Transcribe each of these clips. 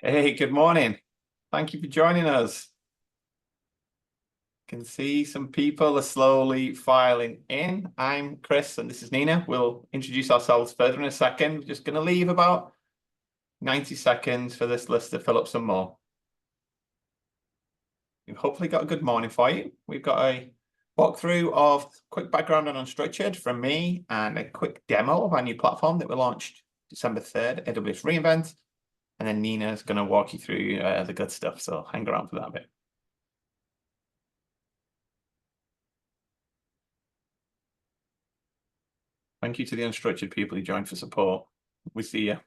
Hey, good morning. Thank you for joining us. Can see some people are slowly filing in. I'm Chris and this is Nina. We'll introduce ourselves further in a second. We're just going to leave about 90 seconds for this list to fill up some more. We've hopefully got a good morning for you. We've got a walkthrough of quick background on Unstructured from me and a quick demo of our new platform that we launched December 3rd, AWS reInvent. And then Nina's going to walk you through the good stuff. So hang around for that bit. Thank you to the unstructured people who joined for support. We see you.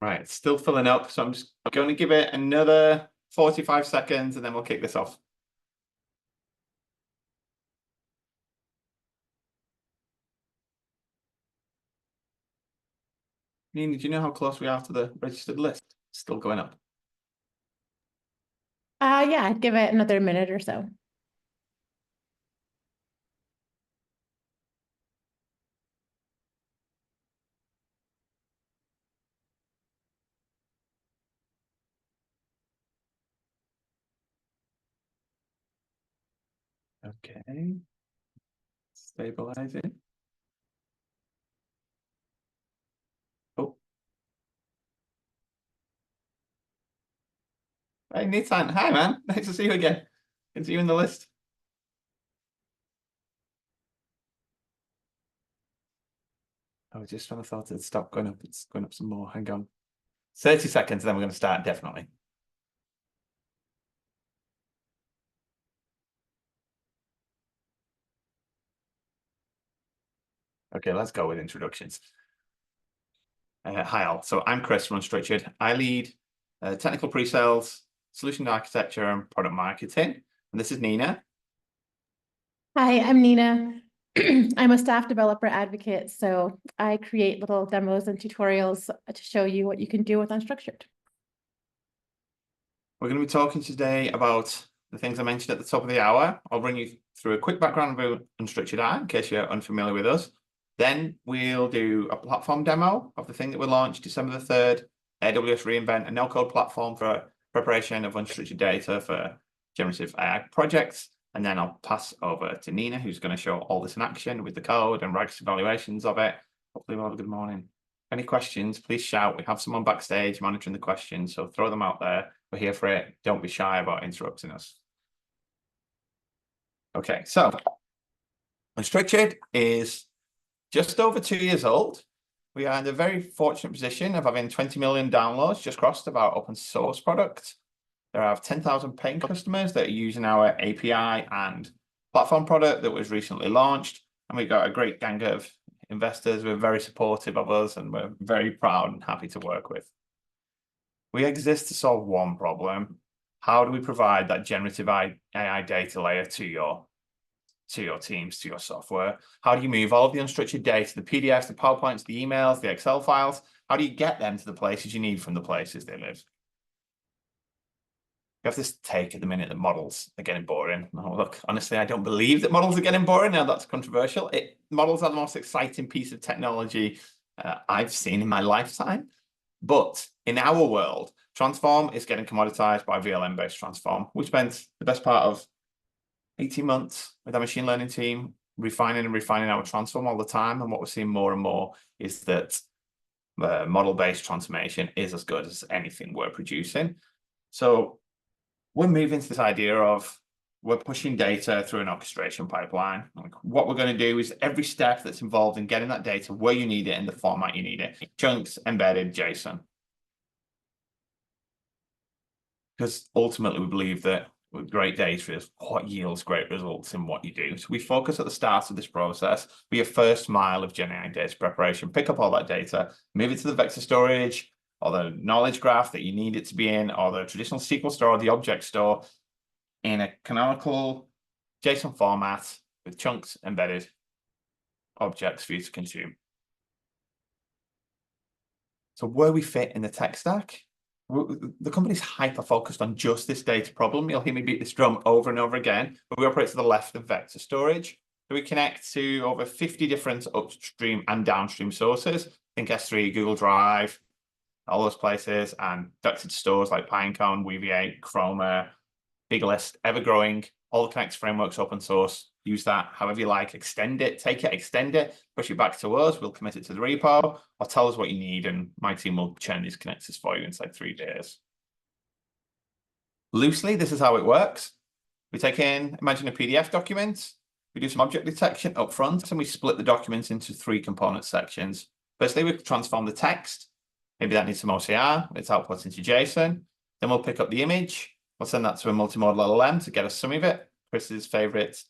Right, it's still filling up, so I'm just going to give it another 45 seconds and then we'll kick this off. Nina, do you know how close we are to the registered list? It's still going up. Yeah, I'd give it another minute or so. Okay. Stabilizing. Oh. Hey, Nathan. Hi, man. Nice to see you again. Can see you in the list. I just when I thought it'd stop going up, it's going up some more. Hang on. 30 seconds, then we're going to start, definitely. Okay, let's go with introductions. Hi all. So I'm Chris from Unstructured. I lead technical pre-sales, solution architecture, and product marketing. And this is Nina. Hi, I'm Nina. I'm a staff developer advocate, so I create little demos and tutorials to show you what you can do with Unstructured. We're going to be talking today about the things I mentioned at the top of the hour. I'll bring you through a quick background of Unstructured R in case you're unfamiliar with us. Then we'll do a platform demo of the thing that we launched December the 3rd, AWS reInvent, a no-code platform for preparation of unstructured data for generative AI projects. And then I'll pass over to Nina, who's going to show all this in action with the code and Ragas evaluations of it. Hopefully we'll have a good morning. Any questions, please shout. We have someone backstage monitoring the questions, so throw them out there. We're here for it. Don't be shy about interrupting us. Okay, so Unstructured is just over 2 years old. We are in the very fortunate position of having 20 million downloads just crossed of our open source product. There are 10,000 paying customers that are using our API and platform product that was recently launched. And we've got a great gang of investors who are very supportive of us and we're very proud and happy to work with. We exist to solve one problem. How do we provide that generative AI data layer to your teams, to your software? How do you move all of the unstructured data, the PDFs, the PowerPoints, the emails, the Excel files? How do you get them to the places you need from the places they live? We have this take at the minute that models are getting boring. Oh, look, honestly, I don't believe that models are getting boring. Now that's controversial. Models are the most exciting piece of technology I've seen in my lifetime. But in our world, transform is getting commoditized by VLM-based transform. We spent the best part of 18 months with our machine learning team refining and refining our transform all the time. And what we're seeing more and more is that the model-based transformation is as good as anything we're producing. So we're moving to this idea of we're pushing data through an orchestration pipeline. Like what we're going to do is every step that's involved in getting that data where you need it in the format you need it. Chunks, embedded, JSON. Because ultimately we believe that with great data is what yields great results in what you do. So we focus at the start of this process, be a first mile of GenAI data preparation, pick up all that data, move it to the vector storage, or the knowledge graph that you need it to be in, or the traditional SQL store, or the object store, in a canonical JSON format with chunks embedded objects for you to consume. So where we fit in the tech stack, the company's hyper-focused on just this data problem. You'll hear me beat this drum over and over again, but we operate to the left of vector storage. So we connect to over 50 different upstream and downstream sources. Think S3, Google Drive, all those places, and ducted stores like Pinecone, Weaviate, Chroma, big list, ever growing. All the Connect frameworks open source. Use that however you like. Extend it, take it, extend it, push it back to us. We'll commit it to the repo, or tell us what you need, and my team will churn these connectors for you inside 3 days. Loosely, this is how it works. We take in, imagine a PDF document. We do some object detection up front, and we split the documents into 3 component sections. Firstly, we transform the text. Maybe that needs some OCR. It's output into JSON. Then we'll pick up the image. We'll send that to a multimodal LLM to get a summary of it. Chris's favorite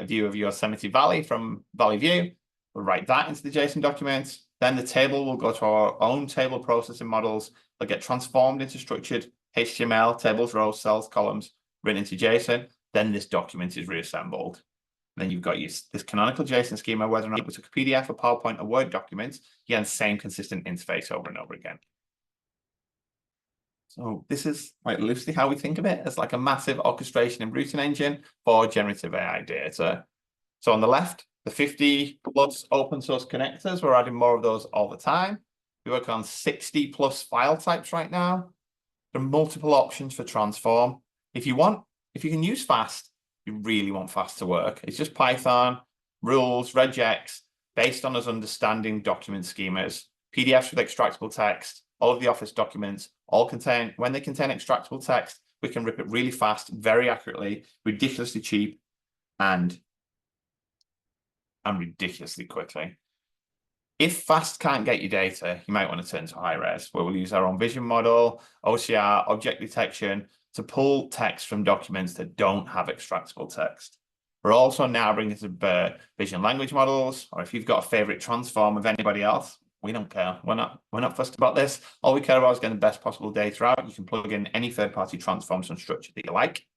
view of Yosemite Valley from Valley View. We'll write that into the JSON document. Then the table will go to our own table processing models. They'll get transformed into structured HTML, tables, rows, cells, columns, written into JSON. Then this document is reassembled. Then you've got this canonical JSON schema, whether or not it's a PDF, a PowerPoint, a Word document, you get the same consistent interface over and over again. So this is quite loosely how we think of it, as like a massive orchestration and routing engine for generative AI data. So on the left, the 50 plus open source connectors, we're adding more of those all the time. We work on 60 plus file types right now. There are multiple options for transform. If you can use fast, you really want fast to work. It's just Python, rules, regex, based on us understanding document schemas, PDFs with extractable text, all of the Office documents, when they contain extractable text, we can rip it really fast, very accurately, ridiculously cheap, and ridiculously quickly. If fast can't get you data, you might want to turn to high res, where we'll use our own vision model, OCR, object detection, to pull text from documents that don't have extractable text. We're also now bringing to vision language models, or if you've got a favorite transform of anybody else, we don't care. We're not fussed about this. All we care about is getting the best possible data out. You can plug in any third-party transforms and structure that you like.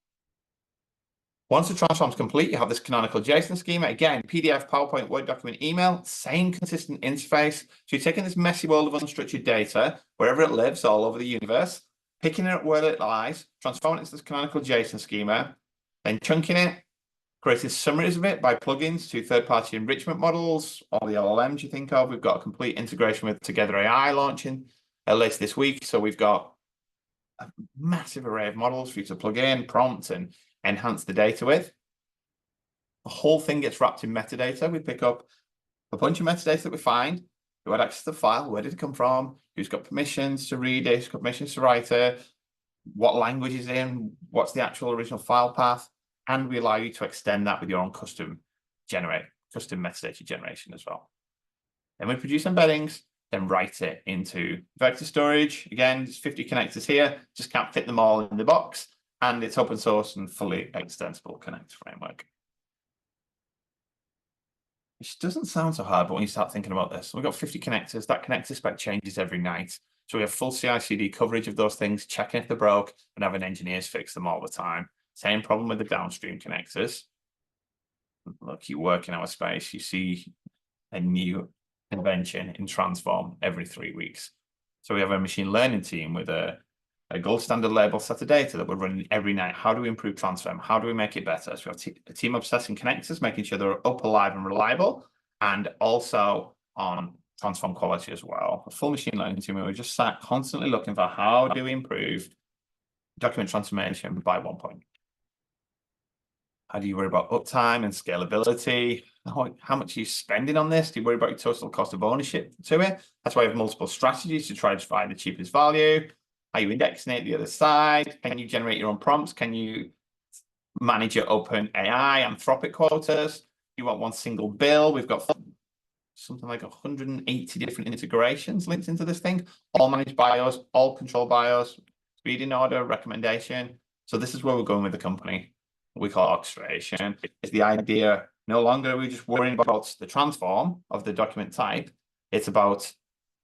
Once the transform is complete, you have this canonical JSON schema. Again, PDF, PowerPoint, Word document, email, same consistent interface. So you're taking this messy world of unstructured data, wherever it lives, all over the universe, picking it up where it lies, transforming it into this canonical JSON schema, then chunking it, creating summaries of it by plugins to third-party enrichment models, all the LLMs you think of. We've got a complete integration with Together AI launching later this week. So we've got a massive array of models for you to plug in, prompt, and enhance the data with. The whole thing gets wrapped in metadata. We pick up a bunch of metadata that we find, who had access to the file, where did it come from, who's got permissions to read it, who's got permissions to write it, what language is in, what's the actual original file path, and we allow you to extend that with your own custom metadata generation as well. Then we produce embeddings, then write it into vector storage. Again, there's 50 connectors here, just can't fit them all in the box, and it's open source and fully extensible connector framework. Which doesn't sound so hard, but when you start thinking about this, we've got 50 connectors. That connector spec changes every night. So we have full CI/CD coverage of those things, checking if they're broke, and having engineers fix them all the time. Same problem with the downstream connectors. Look, you work in our space, you see a new invention in transform every 3 weeks. So we have a machine learning team with a gold standard label set of data that we're running every night. How do we improve transform? How do we make it better? So we have a team obsessing connectors, making sure they're up, alive, and reliable, and also on transform quality as well. A full machine learning team, we're just sat constantly looking for how do we improve document transformation by 1 point. How do you worry about uptime and scalability? How much are you spending on this? Do you worry about your total cost of ownership to it? That's why we have multiple strategies to try to find the cheapest value. Are you indexing it the other side? Can you generate your own prompts? Can you manage your open AI, Anthropic quotas? You want one single bill? We've got something like 180 different integrations linked into this thing, all managed by us, all controlled by us, reading order, recommendation. So this is where we're going with the company. We call it orchestration. It's the idea, no longer are we just worrying about the transform of the document type. It's about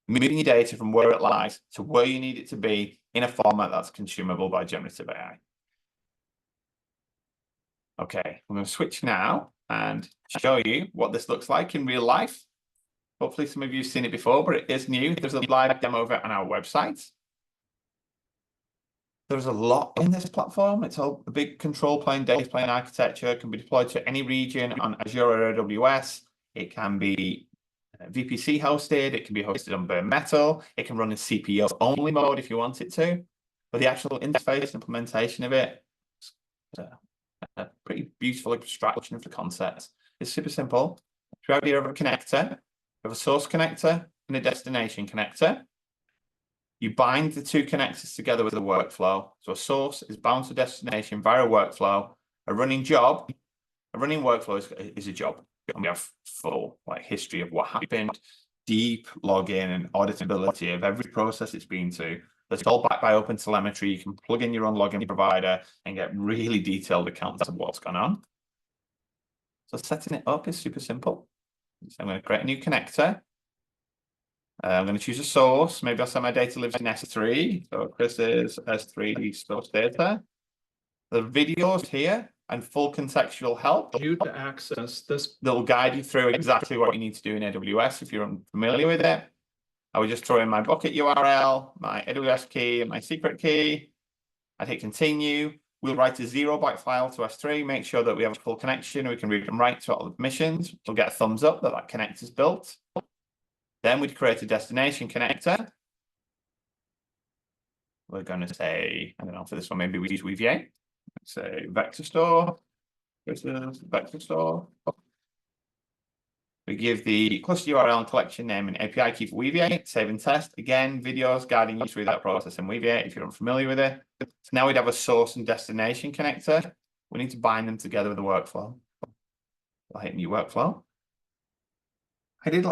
moving your data from where it lies to where you need it to be in a format that's consumable by generative AI. Okay, I'm going to switch now and show you what this looks like in real life. Hopefully some of you have seen it before, but it is new. There's a live demo of it on our website. There's a lot in this platform. It's a big control plane, data plane architecture. It can be deployed to any region on Azure or AWS. It can be VPC hosted. It can be hosted on bare metal. It can run in CPU only mode if you want it to. But the actual interface and implementation of it, a pretty beautiful abstraction of the concepts. It's super simple. If you have a connector, you have a source connector and a destination connector. You bind the two connectors together with a workflow. So a source is bound to destination via a workflow. A running workflow is a job. And we have full history of what happened, deep login and auditability of every process it's been to. That's all backed by open telemetry. You can plug in your own login provider and get really detailed accounts of what's gone on. So setting it up is super simple. So I'm going to create a new connector. I'm going to choose a source. Maybe I'll say my data lives in S3. So Chris's S3 source data. The videos here and full contextual help. You to access this. That will guide you through exactly what you need to do in AWS if you're unfamiliar with it. I would just throw in my bucket URL, my AWS key, and my secret key. I hit continue. We'll write a 0-byte file to S3, make sure that we have a full connection. We can read and write to all the permissions. We'll get a thumbs up that connector is built. Then we'd create a destination connector. We're going to say, I don't know, for this one, maybe we use Weaviate. Let's say vector store. This is vector store. We give the cluster URL and collection name and API key for Weaviate, save and test. Again, videos guiding you through that process in Weaviate if you're unfamiliar with it. So now we'd have a source and destination connector. We need to bind them together with a workflow. I'll hit new workflow. I did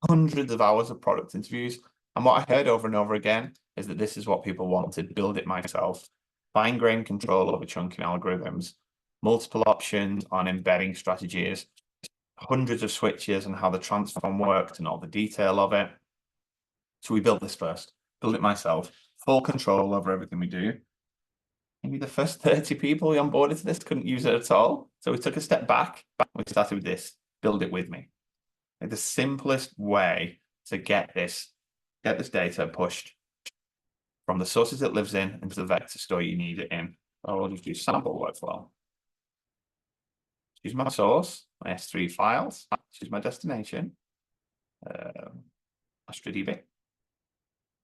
hundreds of hours of product interviews. And what I heard over and over again is that this is what people wanted. Build it myself. Fine-grained control over chunking algorithms. Multiple options on embedding strategies. Hundreds of switches and how the transform worked and all the detail of it. So we built this first. Build it myself. Full control over everything we do. Maybe the first 30 people we onboarded to this couldn't use it at all. So we took a step back. We started with this. Build it with me. The simplest way to get this data pushed from the sources it lives in into the vector store you need it in. So we'll just do sample workflow. Choose my source, my S3 files, choose my destination, AstraDB.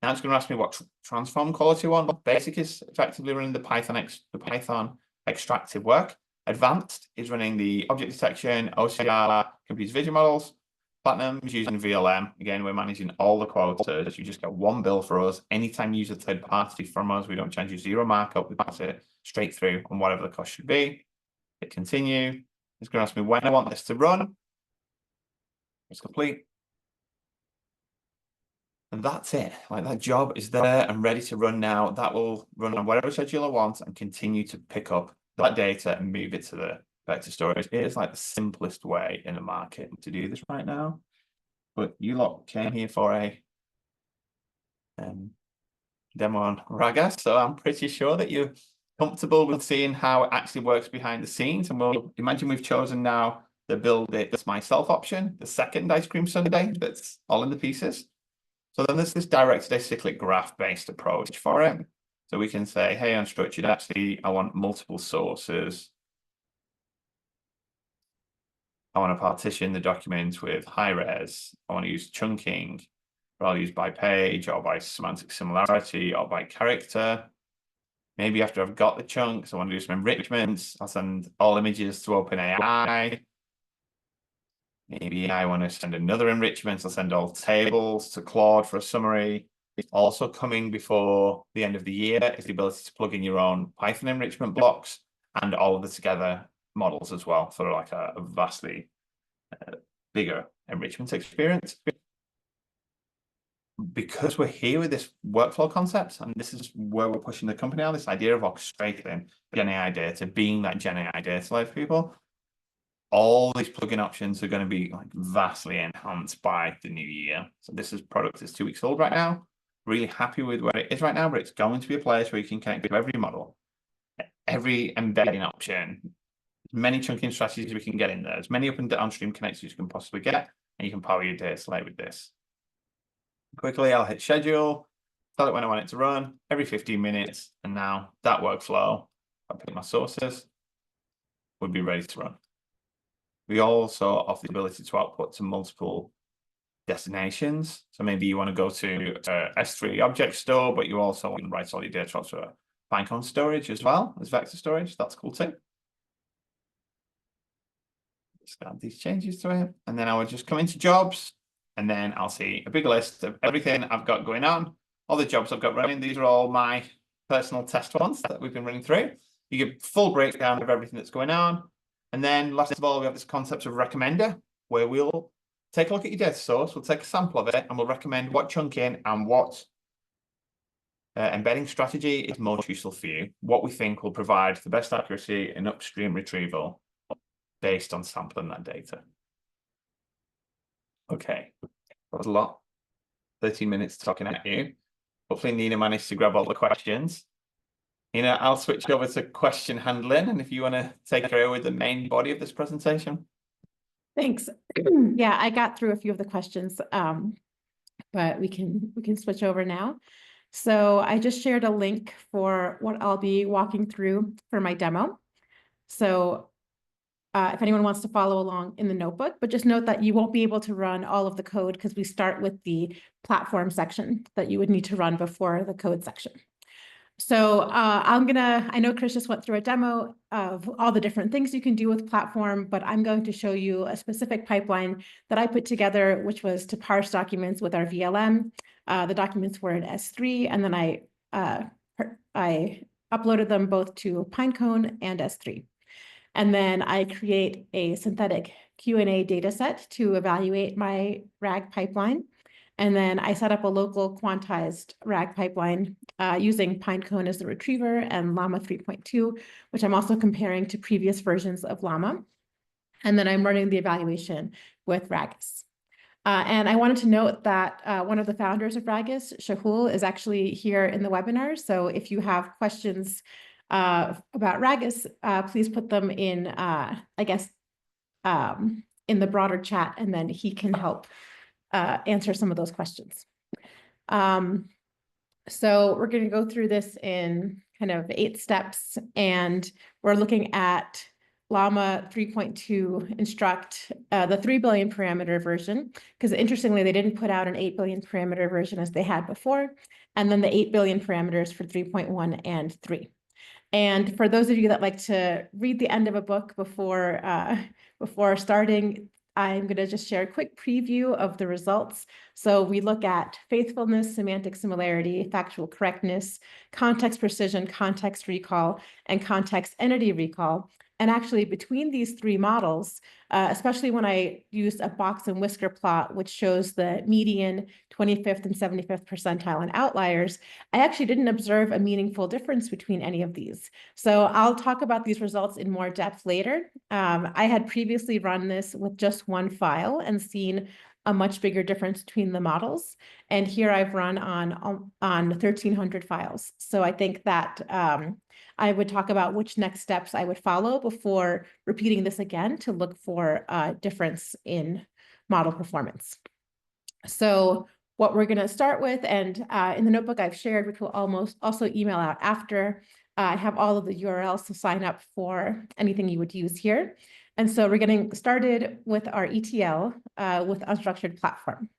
Now it's going to ask me what transform quality I want. Basic is effectively running the Python extractive work. Advanced is running the object detection, OCR, computer vision models. Platinum is using VLM. Again, we're managing all the quotas. You just get one bill for us. Anytime you use a third party from us, we don't charge you zero markup. We pass it straight through on whatever the cost should be. Hit continue. It's going to ask me when I want this to run. It's complete. And that's it. That job is there and ready to run now. That will run on whatever schedule I want and continue to pick up that data and move it to the vector storage. It is the simplest way in the market to do this right now. But you lot came here for a demo on Ragas, so I'm pretty sure that you're comfortable with seeing how it actually works behind the scenes. And we'll imagine we've chosen now the build it myself option, the second ice cream sundae that's all in the pieces. So then there's this directed acyclic graph-based approach for it. So we can say, hey, unstructured, actually, I want multiple sources. I want to partition the document with high res. I want to use chunking, or I'll use by page, or by semantic similarity, or by character. Maybe after I've got the chunks, I want to do some enrichments. I'll send all images to OpenAI. Maybe I want to send another enrichment. I'll send all tables to Claude for a summary. Also coming before the end of the year is the ability to plug in your own Python enrichment blocks and all of the together models as well for a vastly bigger enrichment experience. Because we're here with this workflow concept, and this is where we're pushing the company now, this idea of orchestrating GenAI data, being that GenAI data layer for people, all these plugin options are going to be vastly enhanced by the new year. So this product is 2 weeks old right now. Really happy with where it is right now, but it's going to be a place where you can connect to every model, every embedding option, as many chunking strategies we can get in there, as many up and downstream connectors you can possibly get, and you can power your data layer with this. Quickly, I'll hit schedule. tell it when I want it to run, every 15 minutes, and now that workflow, I pick my sources, would be ready to run. We also offer the ability to output to multiple destinations. So maybe you want to go to S3 object store, but you also want to write all your data off to a Pinecone storage as well as vector storage. That's cool too. Just add these changes to it. And then I would just come into jobs, and then I'll see a big list of everything I've got going on, all the jobs I've got running. These are all my personal test ones that we've been running through. You get full breakdown of everything that's going on. And then last of all, we have this concept of recommender, where we'll take a look at your data source, we'll take a sample of it, and we'll recommend what chunking and what embedding strategy is most useful for you, what we think will provide the best accuracy in upstream retrieval based on sampling that data. Okay, that was a lot. 13 minutes talking at you. Hopefully Nina managed to grab all the questions. Nina, I'll switch over to question handling, and if you want to take her with the main body of this presentation. Thanks. Yeah, I got through a few of the questions, but we can switch over now. So I just shared a link for what I'll be walking through for my demo. So if anyone wants to follow along in the notebook, but just note that you won't be able to run all of the code because we start with the platform section that you would need to run before the code section. So I know Chris just went through a demo of all the different things you can do with platform, but I'm going to show you a specific pipeline that I put together, which was to parse documents with our VLM. The documents were in S3, and then I uploaded them both to Pinecone and S3. And then I create a synthetic Q&A data set to evaluate my RAG pipeline. And then I set up a local quantized RAG pipeline using Pinecone as the retriever and Llama 3.2, which I'm also comparing to previous versions of Llama. And then I'm running the evaluation with Ragas. And I wanted to note that one of the founders of Ragas, Shahul, is actually here in the webinar. So if you have questions about Ragas, please put them in, in the broader chat, and then he can help answer some of those questions. So we're going to go through this in kind of 8 steps, and we're looking at Llama 3.2 instruct, the 3 billion parameter version, because interestingly, they didn't put out an 8 billion parameter version as they had before, and then the 8 billion parameters for 3.1 and 3. And for those of you that like to read the end of a book before starting, I'm going to just share a quick preview of the results. So we look at faithfulness, semantic similarity, factual correctness, context precision, context recall, and context entity recall. And actually between these 3 models, especially when I used a box and whisker plot, which shows the median, 25th and 75th percentile and outliers, I actually didn't observe a meaningful difference between any of these. So I'll talk about these results in more depth later. I had previously run this with just 1 file and seen a much bigger difference between the models. And here I've run on 1,300 files. So I think that I would talk about which next steps I would follow before repeating this again to look for a difference in model performance. So what we're going to start with, and in the notebook I've shared, which will also email out after, I have all of the URLs to sign up for anything you would use here. And so we're getting started with our ETL with unstructured platform.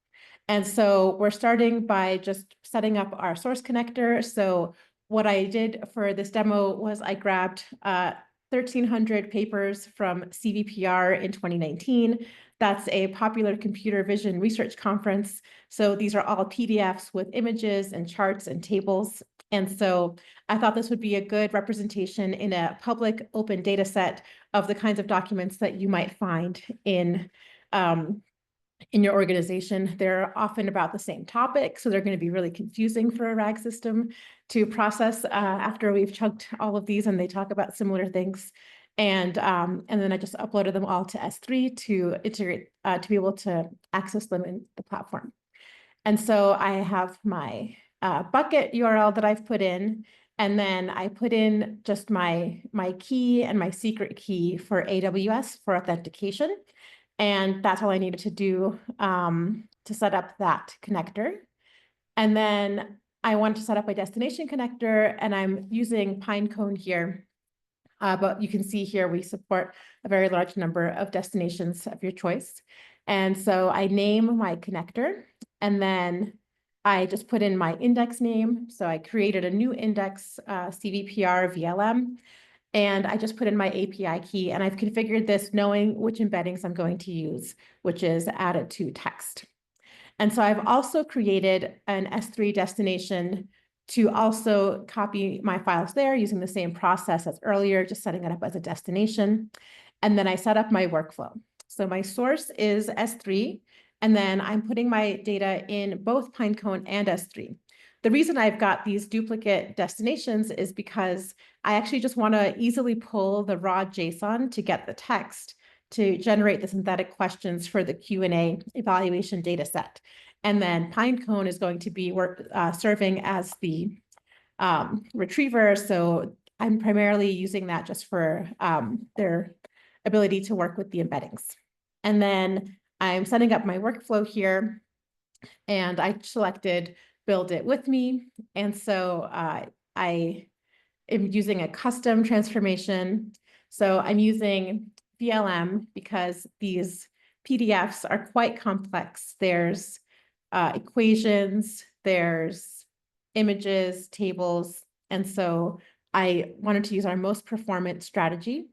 And so we're starting by just setting up our source connector. So what I did for this demo was I grabbed 1,300 papers from CVPR in 2019. That's a popular computer vision research conference. So these are all PDFs with images and charts and tables. And so I thought this would be a good representation in a public open data set of the kinds of documents that you might find in your organization. They're often about the same topic, so they're going to be really confusing for a RAG system to process after we've chunked all of these and they talk about similar things. And then I just uploaded them all to S3 to integrate, to be able to access them in the platform. And so I have my bucket URL that I've put in, and then I put in just my key and my secret key for AWS for authentication. And that's all I needed to do to set up that connector. And then I want to set up my destination connector, and I'm using Pinecone here. But you can see here we support a very large number of destinations of your choice. And so I name my connector, and then I just put in my index name. So I created a new index, CVPR VLM, and I just put in my API key, and I've configured this knowing which embeddings I'm going to use, which is added to text. And so I've also created an S3 destination to also copy my files there using the same process as earlier, just setting it up as a destination. And then I set up my workflow. So my source is S3, and then I'm putting my data in both Pinecone and S3. The reason I've got these duplicate destinations is because I actually just want to easily pull the raw JSON to get the text to generate the synthetic questions for the Q&A evaluation data set. And then Pinecone is going to be serving as the retriever. So I'm primarily using that just for their ability to work with the embeddings. And then I'm setting up my workflow here, and I selected build it with me. And so I am using a custom transformation. So I'm using VLM because these PDFs are quite complex. There's equations, there's images, tables. And so I wanted to use our most performant strategy.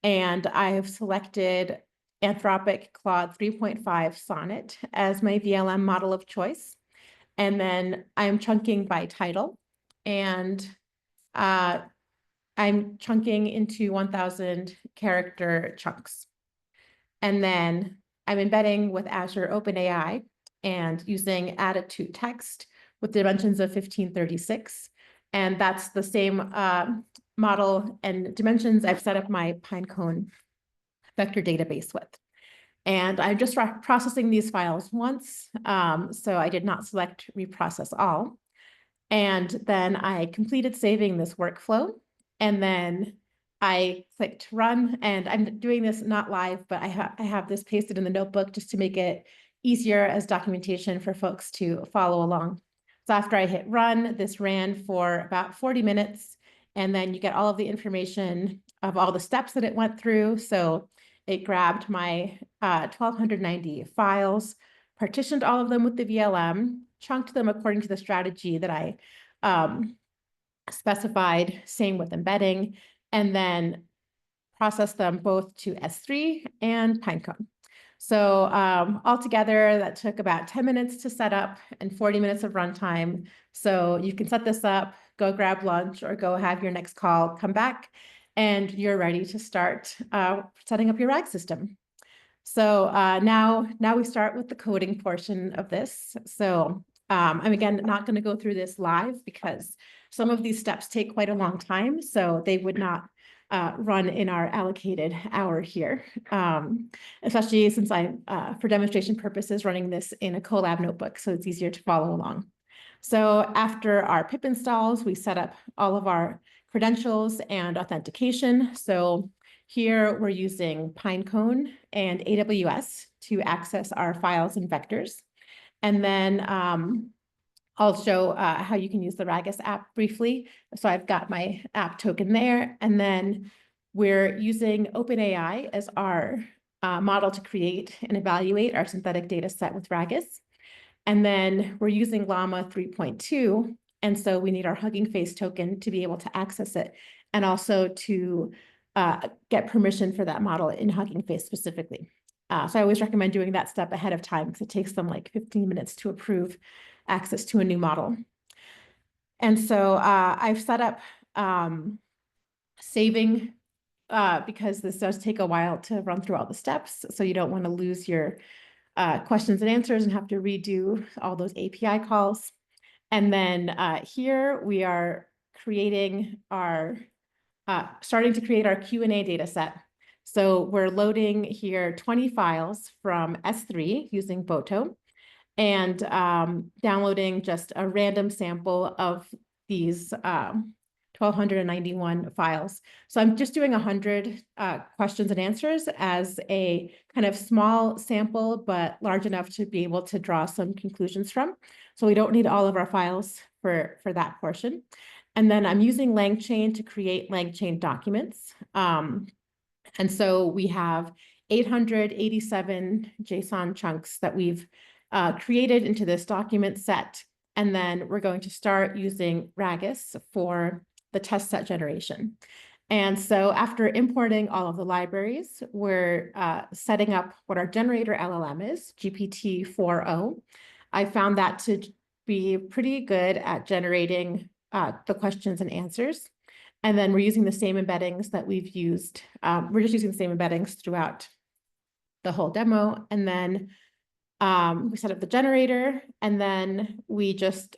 And I have selected Anthropic Claude 3.5 Sonnet as my VLM model of choice. And then I'm chunking by title. And I'm chunking into 1,000 character chunks. And then I'm embedding with Azure OpenAI and using added to text with dimensions of 1536. And that's the same model and dimensions I've set up my Pinecone vector database with. And I'm just processing these files once, so I did not select reprocess all. And then I completed saving this workflow, and then I clicked run, and I'm doing this not live, but I have this pasted in the notebook just to make it easier as documentation for folks to follow along. So after I hit run, this ran for about 40 minutes, and then you get all of the information of all the steps that it went through. So it grabbed my 1,290 files, partitioned all of them with the VLM, chunked them according to the strategy that I specified, same with embedding, and then processed them both to S3 and Pinecone. So altogether, that took about 10 minutes to set up and 40 minutes of runtime. So you can set this up, go grab lunch, or go have your next call, come back, and you're ready to start setting up your RAG system. So now we start with the coding portion of this. So I'm again not going to go through this live because some of these steps take quite a long time, so they would not run in our allocated hour here, especially since I'm, for demonstration purposes, running this in a Colab notebook, so it's easier to follow along. So after our pip installs, we set up all of our credentials and authentication. So here we're using Pinecone and AWS to access our files and vectors. And then I'll show how you can use the Ragas app briefly. So I've got my app token there, and then we're using OpenAI as our model to create and evaluate our synthetic data set with Ragas. And then we're using Llama 3.2, and so we need our Hugging Face token to be able to access it, and also to get permission for that model in Hugging Face specifically. So I always recommend doing that step ahead of time because it takes them like 15 minutes to approve access to a new model. And so I've set up saving because this does take a while to run through all the steps. So you don't want to lose your questions and answers and have to redo all those API calls. And then here we are creating our, starting to create our Q&A data set. So we're loading here 20 files from S3 using Boto, and downloading just a random sample of these 1,291 files. So I'm just doing 100 questions and answers as a kind of small sample, but large enough to be able to draw some conclusions from. So we don't need all of our files for that portion. And then I'm using LangChain to create LangChain documents. And so we have 887 JSON chunks that we've created into this document set. And then we're going to start using Ragas for the test set generation. And so after importing all of the libraries, we're setting up what our generator LLM is, GPT-4o. I found that to be pretty good at generating the questions and answers. And then we're using the same embeddings that we've used. We're just using the same embeddings throughout the whole demo. And then we set up the generator, and then we just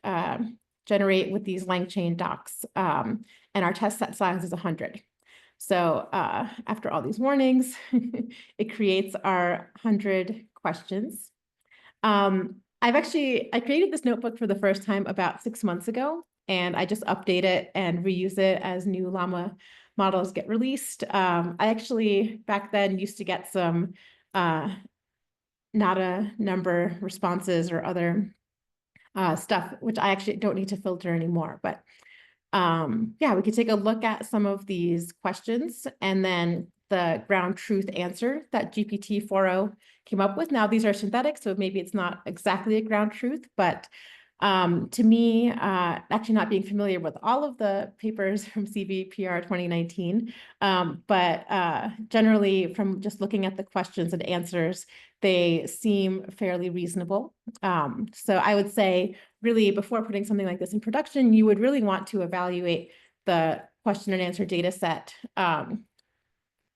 generate with these LangChain docs. And our test set size is 100. So after all these warnings, it creates our 100 questions. I created this notebook for the first time about 6 months ago, and I just update it and reuse it as new Llama models get released. I actually, back then, used to get some not a number responses or other stuff, which I actually don't need to filter anymore. But yeah, we could take a look at some of these questions and then the ground truth answer that GPT-4o came up with. Now, these are synthetic, so maybe it's not exactly a ground truth, but to me, actually not being familiar with all of the papers from CVPR 2019, but generally from just looking at the questions and answers, they seem fairly reasonable. So I would say really before putting something like this in production, you would really want to evaluate the question and answer data set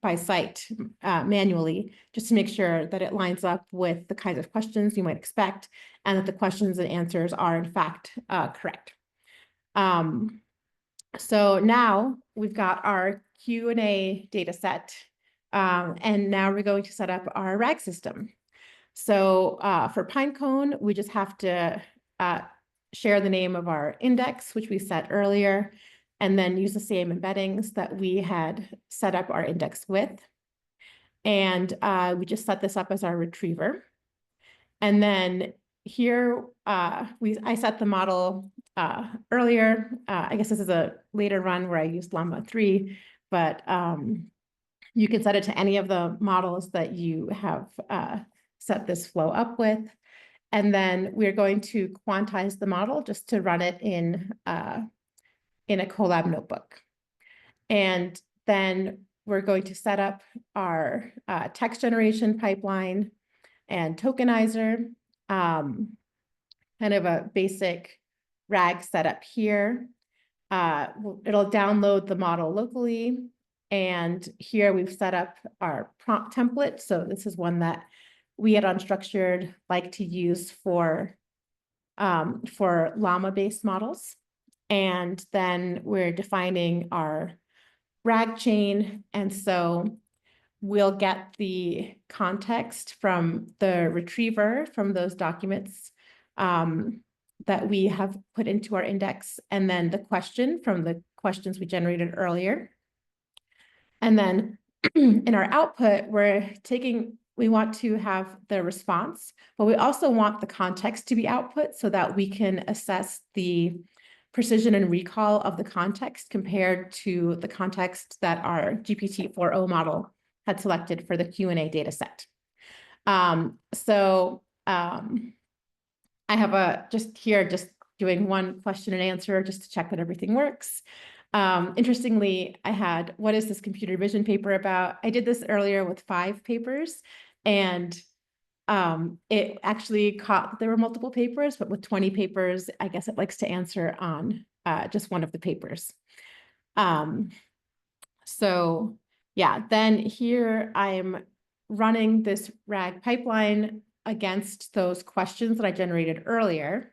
by site manually, just to make sure that it lines up with the kinds of questions you might expect and that the questions and answers are in fact correct. So now we've got our Q&A data set, and now we're going to set up our RAG system. So for Pinecone, we just have to share the name of our index, which we set earlier, and then use the same embeddings that we had set up our index with. And we just set this up as our retriever. And then here, I set the model earlier. I guess this is a later run where I used Llama 3, but you can set it to any of the models that you have set this flow up with. And then we're going to quantize the model just to run it in a Colab notebook. And then we're going to set up our text generation pipeline and tokenizer, kind of a basic RAG setup here. It'll download the model locally. And here we've set up our prompt template. So this is one that we at Unstructured like to use for Llama-based models. And then we're defining our RAG chain. And so we'll get the context from the retriever from those documents that we have put into our index, and then the question from the questions we generated earlier. And then in our output, we want to have the response, but we also want the context to be output so that we can assess the precision and recall of the context compared to the context that our GPT-4o model had selected for the Q&A data set. I have just doing one question and answer just to check that everything works. Interestingly, I had, what is this computer vision paper about? I did this earlier with 5 papers, and it actually caught, there were multiple papers, but with 20 papers, I guess it likes to answer on just one of the papers. So yeah, then here I'm running this RAG pipeline against those questions that I generated earlier.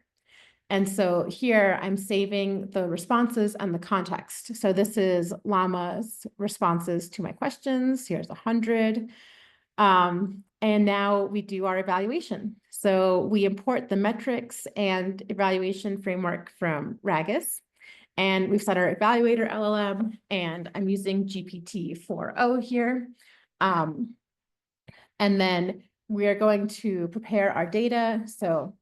And so here I'm saving the responses and the context. So this is Llama's responses to my questions. Here's 100. And now we do our evaluation. So we import the metrics and evaluation framework from Ragas. And we've set our evaluator LLM, and I'm using GPT-4o here. And then we're going to prepare our data. So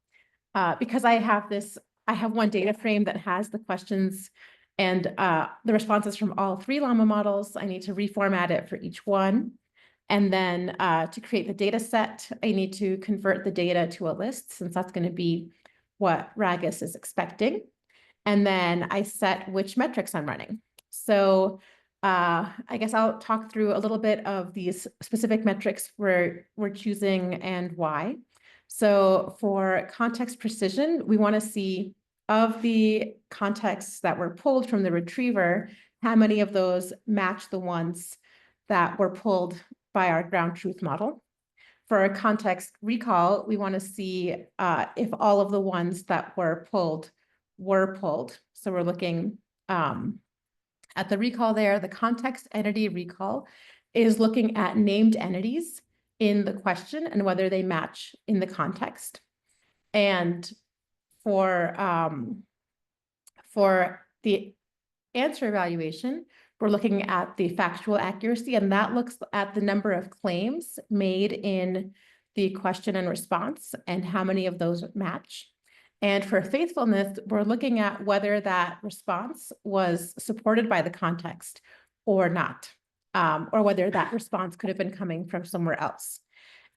because I have this I have one data frame that has the questions and the responses from all 3 Llama models. I need to reformat it for each one. And then to create the data set, I need to convert the data to a list, since that's going to be what Ragas is expecting. And then I set which metrics I'm running. So I guess I'll talk through a little bit of these specific metrics we're choosing and why. So for context precision, we want to see, of the contexts that were pulled from the retriever, how many of those match the ones that were pulled by our ground truth model. For a context recall, we want to see if all of the ones that were pulled. So we're looking at the recall there. The context entity recall is looking at named entities in the question and whether they match in the context. And for the answer evaluation, we're looking at the factual accuracy, and that looks at the number of claims made in the question and response and how many of those match. And for faithfulness, we're looking at whether that response was supported by the context or not, or whether that response could have been coming from somewhere else.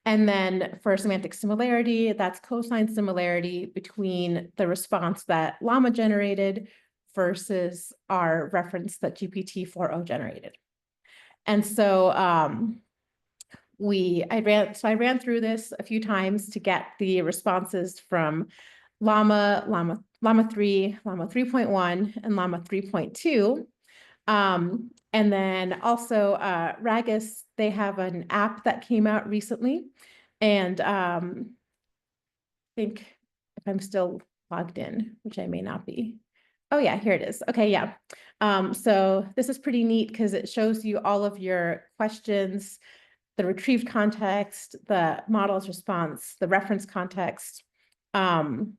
And then for semantic similarity, that's cosine similarity between the response that Llama generated versus our reference that GPT-4o generated. And so I ran through this a few times to get the responses from Llama 3, Llama 3.1, and Llama 3.2. And then also Ragas, they have an app that came out recently. And I think if I'm still logged in, which I may not be. Oh yeah, here it is. Okay, yeah. So this is pretty neat because it shows you all of your questions, the retrieved context, the model's response, the reference context, and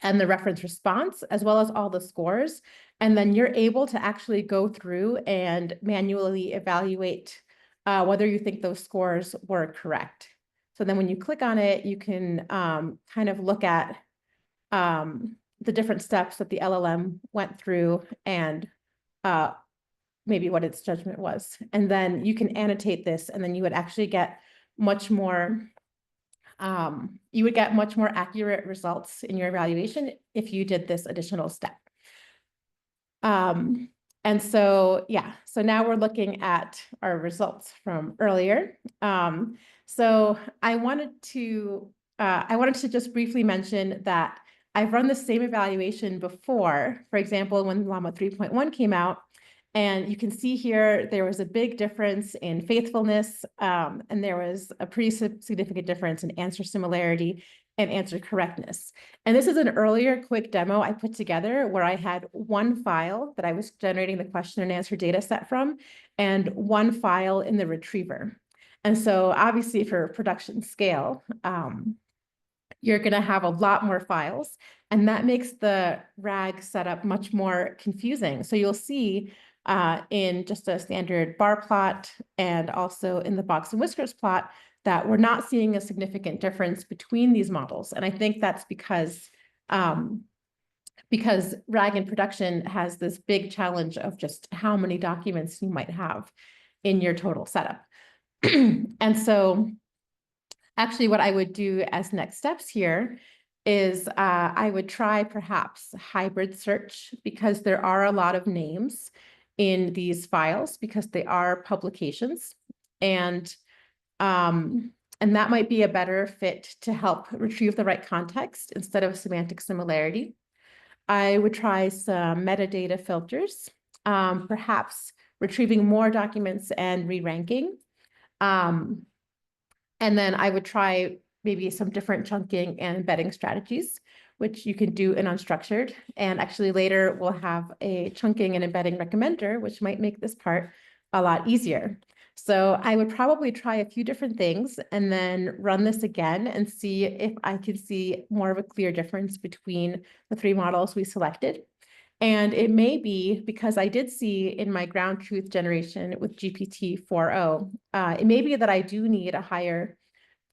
the reference response, as well as all the scores. And then you're able to actually go through and manually evaluate whether you think those scores were correct. So then when you click on it, you can kind of look at the different steps that the LLM went through and maybe what its judgment was. And then you can annotate this, and then you would actually get much more accurate results in your evaluation if you did this additional step. And so, yeah, so now we're looking at our results from earlier. So I wanted to just briefly mention that I've run the same evaluation before. For example, when Llama 3.1 came out, and you can see here, there was a big difference in faithfulness, and there was a pretty significant difference in answer similarity and answer correctness. And this is an earlier quick demo I put together where I had one file that I was generating the question and answer data set from, and one file in the retriever. And so obviously for production scale, you're going to have a lot more files, and that makes the RAG setup much more confusing. So you'll see in just a standard bar plot and also in the box and whiskers plot that we're not seeing a significant difference between these models. And I think that's because RAG in production has this big challenge of just how many documents you might have in your total setup. And so actually what I would do as next steps here is I would try perhaps hybrid search, because there are a lot of names in these files because they are publications. And that might be a better fit to help retrieve the right context instead of semantic similarity. I would try some metadata filters, perhaps retrieving more documents and re-ranking. And then I would try maybe some different chunking and embedding strategies, which you can do in Unstructured. And actually later we'll have a chunking and embedding recommender, which might make this part a lot easier. So I would probably try a few different things and then run this again and see if I could see more of a clear difference between the 3 models we selected. And it may be because I did see in my ground truth generation with GPT-4o, it may be that I do need a higher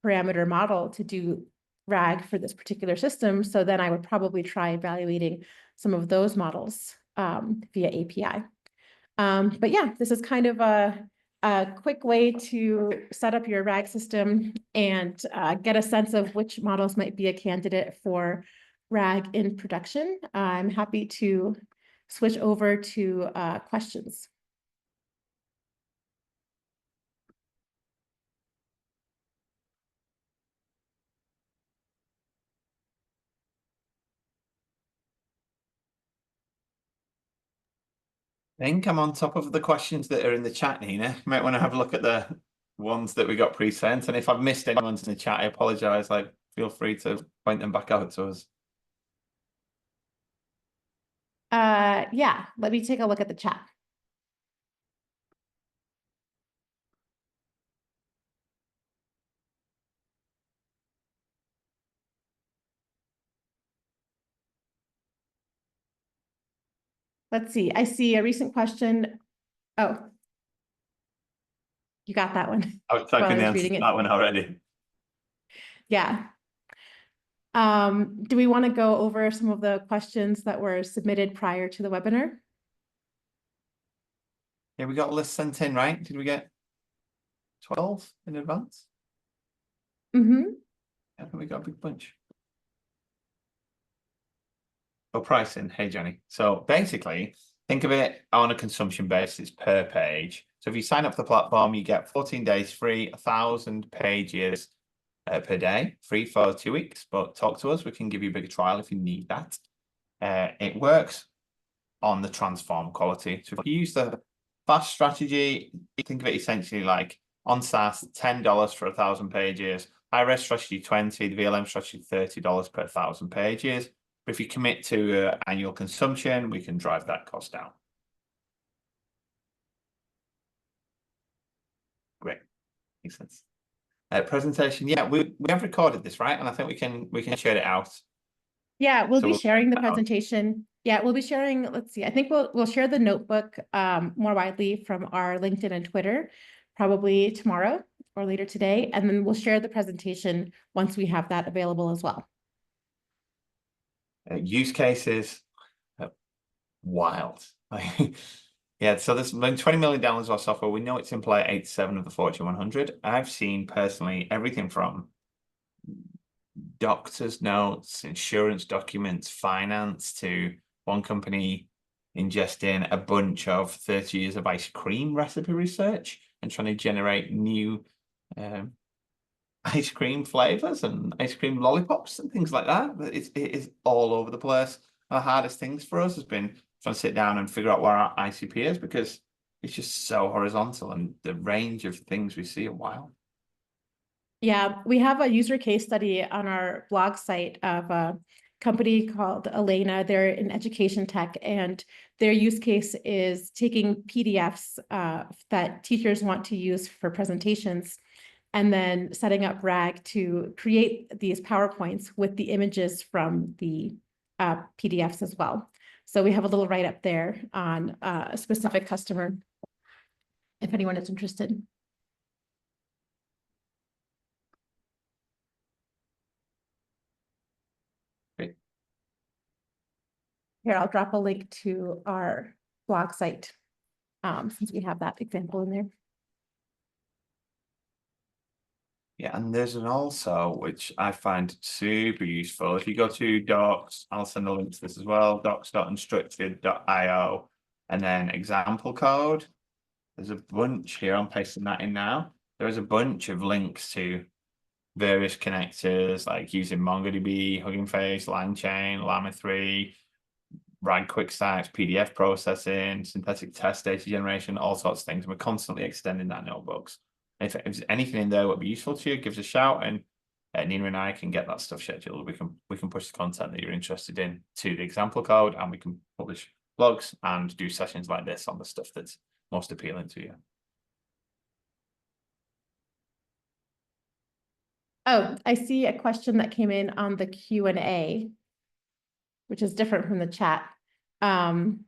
parameter model to do RAG for this particular system. So then I would probably try evaluating some of those models via API. But yeah, this is kind of a quick way to set up your RAG system and get a sense of which models might be a candidate for RAG in production. I'm happy to switch over to questions. I think I'm on top of the questions that are in the chat, Nina. You might want to have a look at the ones that we got pre-sent. And if I've missed any ones in the chat, I apologize. Like, feel free to point them back out to us. Yeah, let me take a look at the chat. Let's see. I see a recent question. Oh, you got that one. I was typing the answer to reading it. that one already. Yeah. Do we want to go over some of the questions that were submitted prior to the webinar? Yeah, we got a list sent in, right? Did we get 12 in advance? Mm-hmm. I think we got a big bunch. Oh, pricing. Hey, Johnny. So basically, think of it on a consumption basis per page. So if you sign up for the platform, you get 14 days free, 1,000 pages per day, free for 2 weeks. But talk to us. We can give you a bigger trial if you need that. It works on the transform quality. So if you use the fast strategy, you think of it essentially like on SaaS, $10 for 1,000 pages. High-res strategy, $20. The VLM strategy, $30 per 1,000 pages. But if you commit to annual consumption, we can drive that cost down. Great, makes sense. Presentation, yeah, we have recorded this, right? And I think we can share it out. Yeah, we'll be sharing the presentation. Yeah, we'll be sharing, let's see, I think we'll share the notebook more widely from our LinkedIn and Twitter, probably tomorrow or later today. And then we'll share the presentation once we have that available as well. Use cases, wild. Yeah, so there's been 20 million downloads of our software. We know it's in play at 87 of the Fortune 100. I've seen personally everything from doctor's notes, insurance documents, finance, to one company ingesting a bunch of 30 years of ice cream recipe research and trying to generate new ice cream flavors and ice cream lollipops and things like that. It is all over the place. The hardest things for us has been trying to sit down and figure out where our ICP is, because it's just so horizontal and the range of things we see are wild. Yeah, we have a user case study on our blog site of a company called Elena. They're in education tech, and their use case is taking PDFs that teachers want to use for presentations, and then setting up RAG to create these PowerPoints with the images from the PDFs as well. So we have a little write-up there on a specific customer, if anyone is interested. Great. Here, I'll drop a link to our blog site since we have that example in there. Yeah, and there's an also, which I find super useful. If you go to docs, I'll send a link to this as well, docs.unstructured.io, and then example code. There's a bunch here, I'm pasting that in now. There is a bunch of links to various connectors, like using MongoDB, Hugging Face, LangChain, Llama 3, RAG quick stacks, PDF processing, synthetic test data generation, all sorts of things. We're constantly extending that notebooks. If there's anything in there that would be useful to you, give us a shout, and Nina and I can get that stuff scheduled. We can push the content that you're interested in to the example code, and we can publish blogs and do sessions like this on the stuff that's most appealing to you. Oh, I see a question that came in on the Q&A, which is different from the chat, from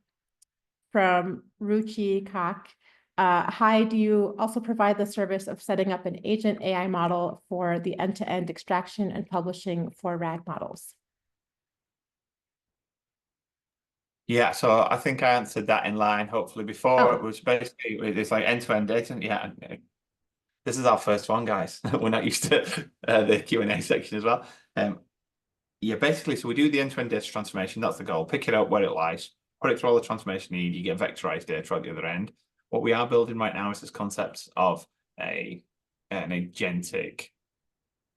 Ruchi Kak. Hi, do you also provide the service of setting up an agent AI model for the end-to-end extraction and publishing for RAG models? Yeah, so I think I answered that in line, hopefully, before. It Oh, was basically, it's like end-to-end data. Yeah, this is our first one, guys. We're not used to the Q&A section as well. Yeah, basically, so we do the end-to-end data transformation. That's the goal. Pick it up where it lies, put it through all the transformation you need. You get vectorized data at the other end. What we are building right now is this concept of an agentic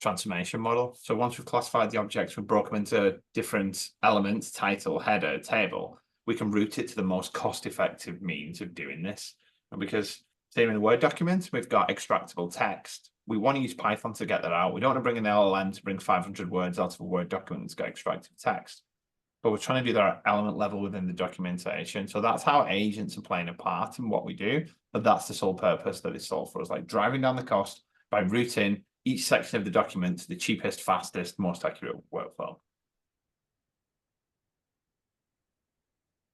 transformation model. So once we've classified the objects, we've broken them into different elements, title, header, table, we can route it to the most cost-effective means of doing this. And because same in the Word document, we've got extractable text. We want to use Python to get that out. We don't want to bring an LLM to bring 500 words out of a Word document that's got extracted text. But we're trying to do that at element level within the documentation. So that's how agents are playing a part in what we do. But that's the sole purpose that it's solved for us, like driving down the cost by routing each section of the document to the cheapest, fastest, most accurate workflow.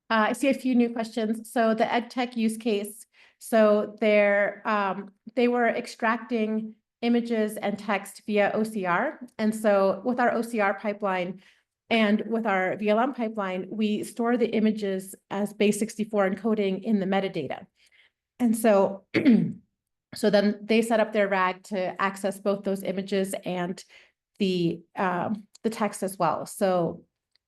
I see a few new questions. So the EdTech use case, so they were extracting images and text via OCR. And so with our OCR pipeline and with our VLM pipeline, we store the images as base64 encoding in the metadata. And so, so then they set up their RAG to access both those images and the text as well. So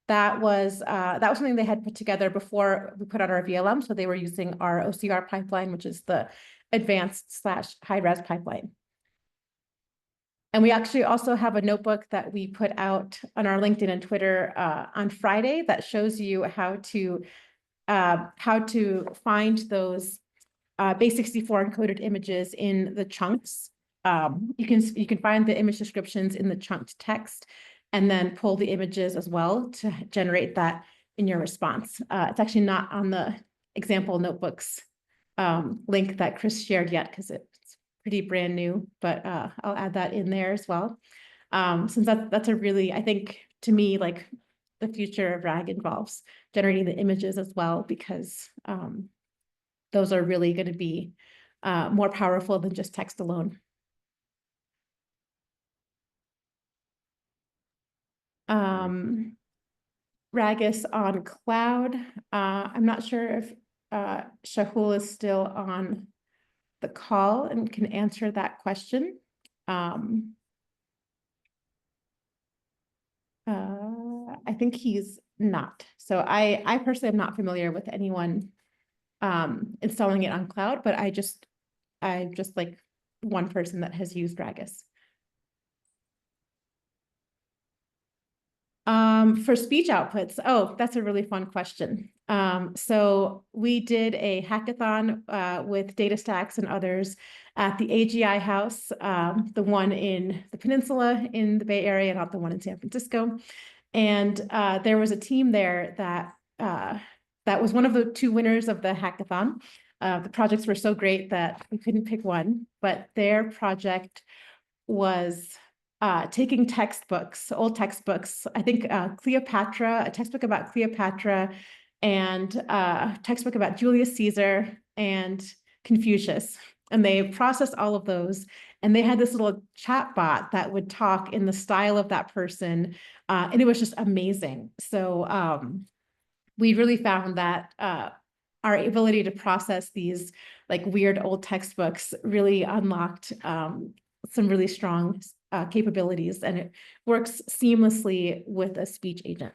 that was something they had put together before we put out our VLM. So they were using our OCR pipeline, which is the advanced/high-res pipeline. And we actually also have a notebook that we put out on our LinkedIn and Twitter on Friday that shows you how to find those base64 encoded images in the chunks. You can find the image descriptions in the chunked text and then pull the images as well to generate that in your response. It's actually not on the example notebooks link that Chris shared yet because it's pretty brand new, but I'll add that in there as well. Since that's a really, I think to me, like the future of RAG involves generating the images as well, because those are really going to be more powerful than just text alone. Ragas on cloud. I'm not sure if Shahul is still on the call and can answer that question. I think he's not. So I personally am not familiar with anyone installing it on cloud, but I'm just like one person that has used Ragas. For speech outputs, oh, that's a really fun question. So we did a hackathon with DataStax and others at the AGI house, the one in the Peninsula in the Bay Area, not the one in San Francisco. And there was a team there that was one of the two winners of the hackathon. The projects were so great that we couldn't pick one, but their project was taking textbooks, old textbooks, I think Cleopatra, a textbook about Cleopatra, and a textbook about Julius Caesar and Confucius. And they processed all of those. And they had this little chat bot that would talk in the style of that person. And it was just amazing. So we really found that our ability to process these like weird old textbooks really unlocked some really strong capabilities, and it works seamlessly with a speech agent.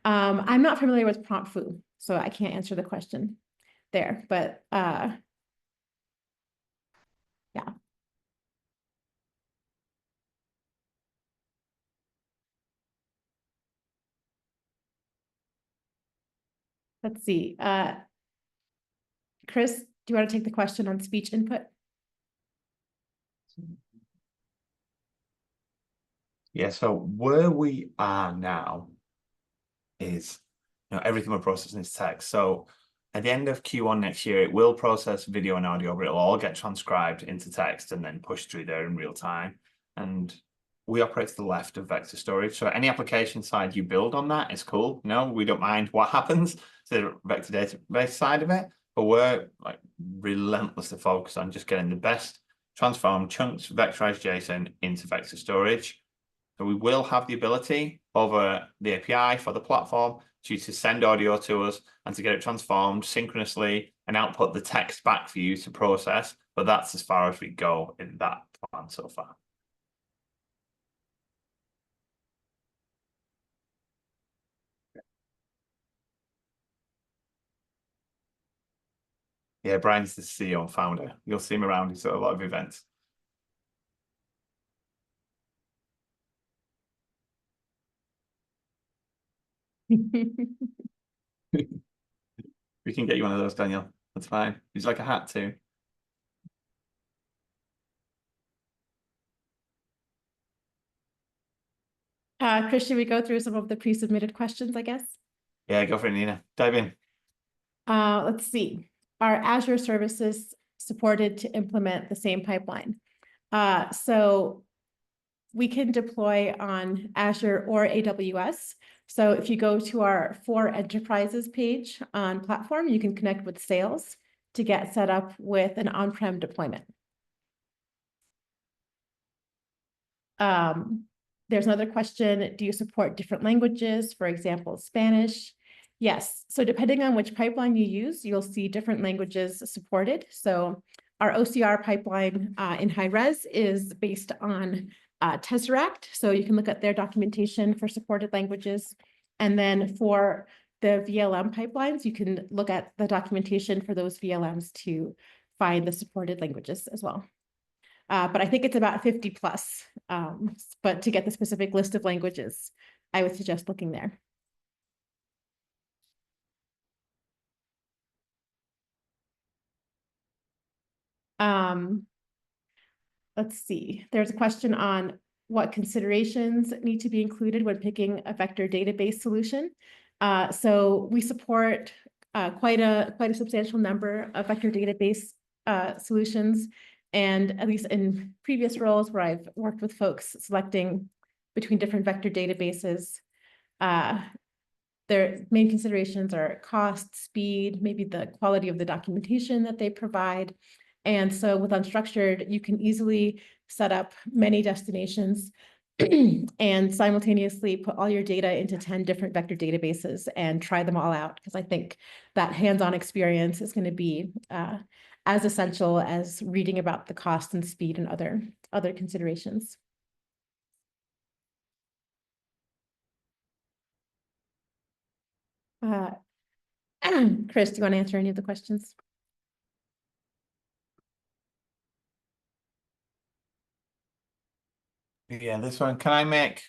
I'm not familiar with prompt foo, so I can't answer the question there, but yeah. Let's see. Chris, do you want to take the question on speech input? Yeah, so where we are now is, everything we're processing is text. So at the end of Q1 next year, it will process video and audio, but it'll all get transcribed into text and then pushed through there in real time. And we operate to the left of vector storage. So any application side you build on that is cool. No, we don't mind what happens. the vector database side of it, but we're like relentlessly focused on just getting the best transformed chunks of vectorized JSON into vector storage. So we will have the ability over the API for the platform to send audio to us and to get it transformed synchronously and output the text back for you to process. But that's as far as we go in that plan so far. Yeah, Brian's the CEO and founder. You'll see him around at a lot of events. We can get you one of those, Daniel. That's fine. He's like a hat too. Chris, should we go through some of the pre-submitted questions, I guess? Yeah, go for it, Nina. Dive in. Let's see. Are Azure services supported to implement the same pipeline? So we can deploy on Azure or AWS. So if you go to our For Enterprises page on platform, you can connect with sales to get set up with an on-prem deployment. There's another question. Do you support different languages, for example, Spanish? Yes. So depending on which pipeline you use, you'll see different languages supported. So our OCR pipeline in high-res is based on Tesseract. So you can look at their documentation for supported languages. And then for the VLM pipelines, you can look at the documentation for those VLMs to find the supported languages as well. But I think it's about 50 plus. But to get the specific list of languages, I would suggest looking there. Let's see. There's a question on what considerations need to be included when picking a vector database solution. So we support quite a substantial number of vector database solutions. And at least in previous roles where I've worked with folks selecting between different vector databases, their main considerations are cost, speed, maybe the quality of the documentation that they provide. And so with Unstructured, you can easily set up many destinations and simultaneously put all your data into 10 different vector databases and try them all out. Because I think that hands-on experience is going to be as essential as reading about the cost and speed and other considerations. Chris, do you want to answer any of the questions? Yeah, this one. Can I make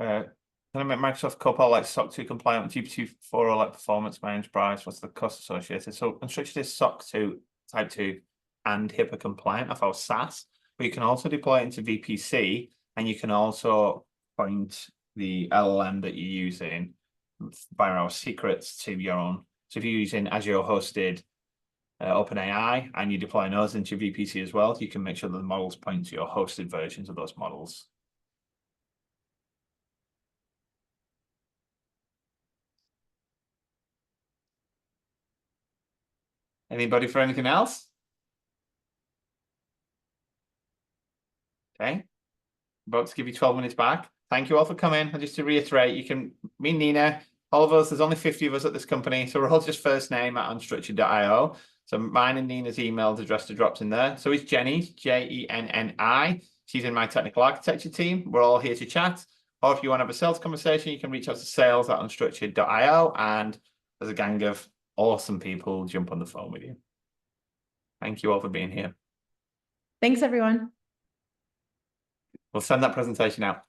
Microsoft Copilot SOC 2 compliant with GPT-4 or like performance by enterprise? What's the cost associated? So Unstructured is SOC 2 type 2 and HIPAA compliant of our SaaS, but you can also deploy it into VPC, and you can also point the LLM that you're using via our secrets to your own. So if you're using Azure hosted OpenAI and you're deploying those into VPC as well, you can make sure that the models point to your hosted versions of those models. Anybody for anything else? Okay. About to give you 12 minutes back. Thank you all for coming. And just to reiterate, you can, me and Nina, all of us, there's only 50 of us at this company. So we're all just first name at unstructured.io. So mine and Nina's email address drops in there. So is Jenny's, Jenni. She's in my technical architecture team. We're all here to chat. Or if you want to have a sales conversation, you can reach out to sales@unstructured.io. And there's a gang of awesome people who jump on the phone with you. Thank you all for being here. Thanks, everyone. We'll send that presentation out.